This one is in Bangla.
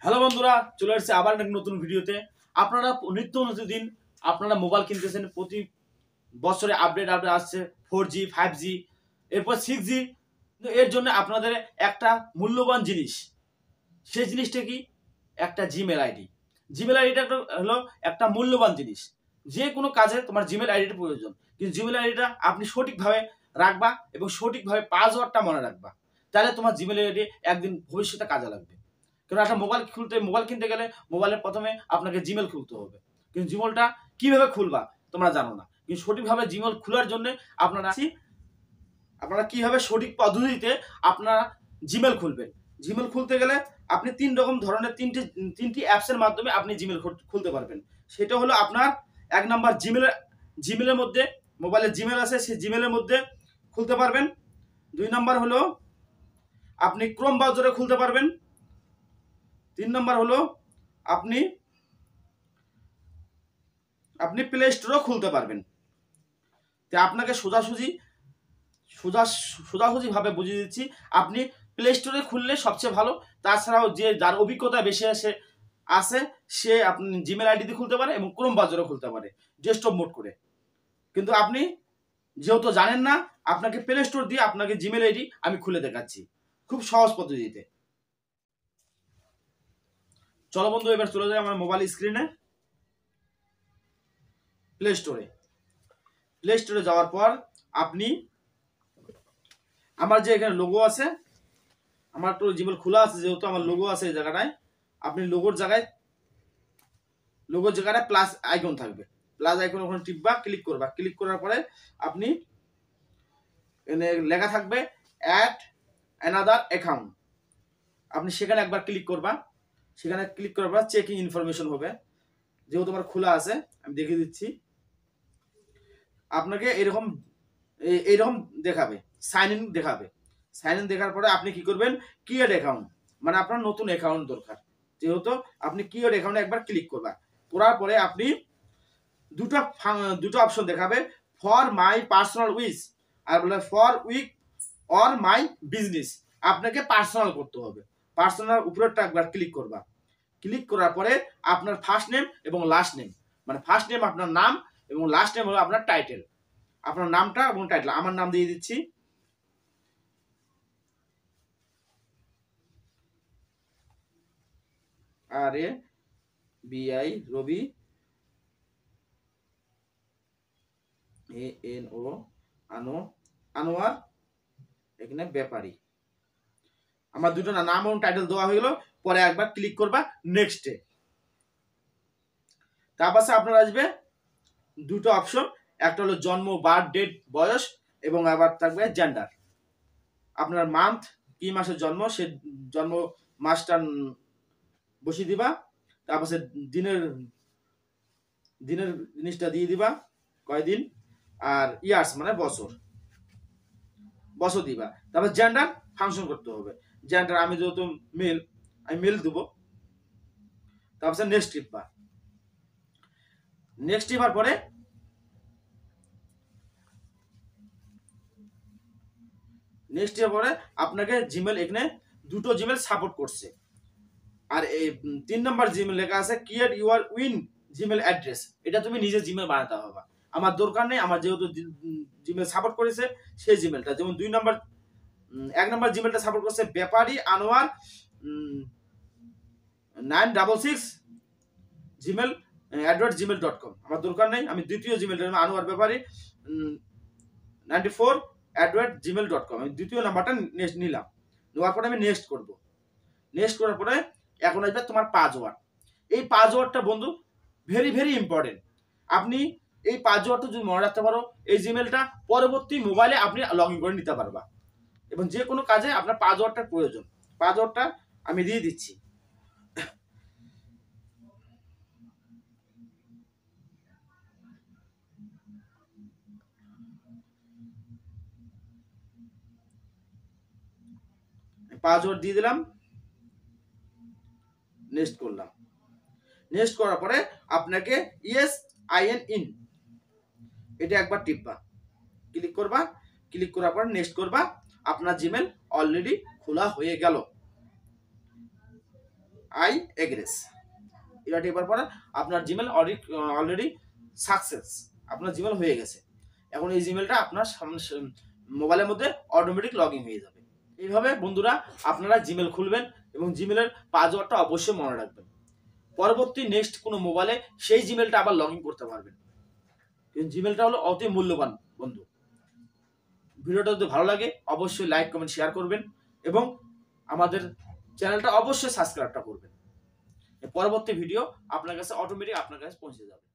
হ্যালো বন্ধুরা, চলে আসছে আবার এক নতুন ভিডিওতে। আপনারা নিত্য প্রতিদিন আপনারা মোবাইল কিনতেছেন, প্রতি বছরে আপডেট আসছে 4G 5G এরপর 6G। এর জন্য আপনাদের একটা মূল্যবান জিনিস, সেই জিনিসটা কি? একটা জিমেল আইডি। জিমেল আইডিটা হলো একটা মূল্যবান জিনিস। যে কোনো কাজে তোমার জিমেল আইডিটা প্রয়োজন, কিন্তু জিমেল আইডিটা আপনি সঠিকভাবে রাখবা এবং সঠিকভাবে পাসওয়ার্ডটা মনে রাখবা, তাহলে তোমার জিমেল আইডি একদিন ভবিষ্যতে কাজে লাগবে। কারণ একটা মোবাইল কিনতে গেলে মোবাইলের প্রথমে আপনাকে জিমেল খুলতে হবে, কিন্তু জিমেলটা কিভাবে খুলবা তোমরা জানো না। কিন্তু সঠিকভাবে জিমেল খোলার জন্য আপনারা কিভাবে সঠিক পদ্ধতিতে আপনারা জিমেল খুলবেন। জিমেল খুলতে গেলে আপনি ধরনের তিনটি অ্যাপসের মাধ্যমে আপনি জিমেল খুলতে পারবেন। সেটা হলো আপনার এক নাম্বার জিমেলের মধ্যে, মোবাইলে জিমেল আছে সেই জিমেলের মধ্যে খুলতে পারবেন। 2 নাম্বার হলো আপনি ক্রোম ব্রাউজারে খুলতে পারবেন। 3 নাম্বার হলো আপনি প্লে স্টোরও খুলতে পারবেন। তো আপনাকে সোজাসুজি ভাবে বুঝিয়ে দিচ্ছি। আপনি প্লে স্টোরে খুললে সবচেয়ে ভালো। তাছাড়াও যার অভিজ্ঞতা বেশি আছে সে আপনি জিমেল আইডি দিয়ে খুলতে পারে এবং ক্রোম ব্রাউজারও খুলতে পারে ডেস্কটপ মোড করে। কিন্তু আপনি যেহেতু জানেন না, আপনাকে প্লে স্টোর দিয়ে আপনাকে জিমেল আইডি আমি খুলে দেখাচ্ছি খুব সহজ পদ্ধতিতে। চলো বন্ধু, এবার চলে যাই আমার মোবাইল স্ক্রিনে। প্লে স্টোরে যাওয়ার পর আপনি আমার যে এখানে লোগো আছে, আমার তো জিমেল খোলা আছে যেহেতু আমার লোগো আছে এই জায়গাটায়, আপনি লোগোর জায়গায় প্লাস আইকন থাকবে। প্লাস আইকন ওখানে টিপবা, ক্লিক করবা। ক্লিক করার পরে আপনি এখানে লেখা থাকবে অ্যাড অ্যানাদার অ্যাকাউন্ট। আপনি সেখানে একবার ক্লিক করবা। সেখানে ক্লিক করার পর চেকিং ইনফরমেশন হবে। যেহেতু আমার খোলা আছে আমি দেখিয়ে দিচ্ছি। আপনাকে এরকম দেখাবে, সাইন ইন দেখাবে। সাইন ইন দেখার পরে আপনি কি করবেন? ক্রিয়েট অ্যাকাউন্ট, মানে আপনার নতুন অ্যাকাউন্ট দরকার। যেহেতু আপনি ক্রিয়েট অ্যাকাউন্টে একবার ক্লিক করবা। করার পরে আপনি দুটো অপশন দেখাবে, ফর মাই পার্সোনাল উইজ আর বলে for work or my business. আপনাকে পার্সোনাল করতে হবে। পার্সোনাল উপরেরটা একবার ক্লিক করবা। ক্লিক করার পরে আপনার ফার্স্ট নেম এবং লাস্ট নেম, মানে ফার্স্ট নেম আপনার নাম এবং লাস্ট নেম হলো আপনার টাইটেল। আপনার নামটা এবং টাইটেল, আমার নাম দিয়ে দিচ্ছি। RABI রবি, ANO আনোয়ার, এখানে ব্যাপারী। আমার দুটো নাম এবং টাইটেল দেওয়া হয়ে গেল। পরে একবার ক্লিক করবা নেক্সটে। তারপর আপনার আসবে দুটো অপশন, একটা হলো জন্ম, বার্থ ডেট, বয়স, এবং আবার থাকবে জেন্ডার। আপনার মান্থ, কি মাসে জন্ম সে জন্ম মাসটা বসিয়ে দিবা। তারপর দিনের জিনিসটা দিয়ে দিবা, কয়দিন, আর ইয়ার্স মানে বছর দিবা। তারপর জেন্ডার ফাংশন করতে হবে। জেন্ডার আমি যেহেতু মেল, আমি মেল দেবো। তারপর নেক্সট টিপবা। নেক্সট টিপার পরে আপনাকে জিমেল, এখানে দুটো জিমেল সাপোর্ট করছে। আর এই 3 নম্বর জিমেল লেখা আছে create your win Gmail address. এটা তুমি নিজে জিমেল বানাতে হবে। আমার দরকার নেই, আমার যেহেতু জিমেল সাপোর্ট করেছে সেই জিমেলটা। যেমন 1 নম্বর জিমেলটা সাপোর্ট করছে ব্যাপারী আনোয়ার 966 জিমেল @gmail.com। আমার দরকার নেই, আমি দ্বিতীয় জিমেলটা আনোয়ার ব্যাপারী 94 @gmail.com, আমি দ্বিতীয় নাম্বারটা নিলাম। নেওয়ার পরে আমি নেক্সট করব। নেক্সট করার পরে এখন আসবে তোমার পাসওয়ার্ড। এই পাসওয়ার্ডটা বন্ধু ভেরি ভেরি ইম্পর্টেন্ট। আপনি এই পাসওয়ার্ডটা যদি মনে রাখতে পারো, এই জিমেলটা পরবর্তী মোবাইলে আপনি লগ ইন করে নিতে পারবা এবং যে কোনো কাজে আপনার পাসওয়ার্ডটার প্রয়োজন। পাসওয়ার্ডটা আমি দিয়ে দিচ্ছি। পাসওয়ার্ড দিয়ে দিলাম, নেক্সট করলাম। নেক্সট করার পরে আপনাকে ইয়েস আইএন ইন এটা একবার টিপবা, ক্লিক করবা। ক্লিক করার পর নেক্সট করবা। আপনার জিমেল অলরেডি খোলা হয়ে গেল। আই এগ্রেস, এটা টেপার পরে আপনার জিমেল অলরেডি সাকসেস, আপনার জিমেল হয়ে গেছে। এখন এই জিমেলটা আপনার মোবাইলের মধ্যে অটোমেটিক লগ ইন হয়ে যাবে। এইভাবে বন্ধুরা আপনারা জিমেল খুলবেন এবং জিমেলের পাসওয়ার্ডটা অবশ্যই মনে রাখবেন। পরবর্তী নেক্সট কোনো মোবাইলে সেই জিমেলটা আবার লগ ইন করতে পারবেন। জিমেলটা হলো অতি মূল্যবান বন্ধু। ভিডিওটা যদি ভালো লাগে অবশ্যই লাইক কমেন্ট শেয়ার করবেন এবং আমাদের চ্যানেলটা অবশ্যই সাবস্ক্রাইবটা করবেন। পরবর্তী ভিডিও আপনার কাছে অটোমেটিক আপনার কাছে পৌঁছে যাবে।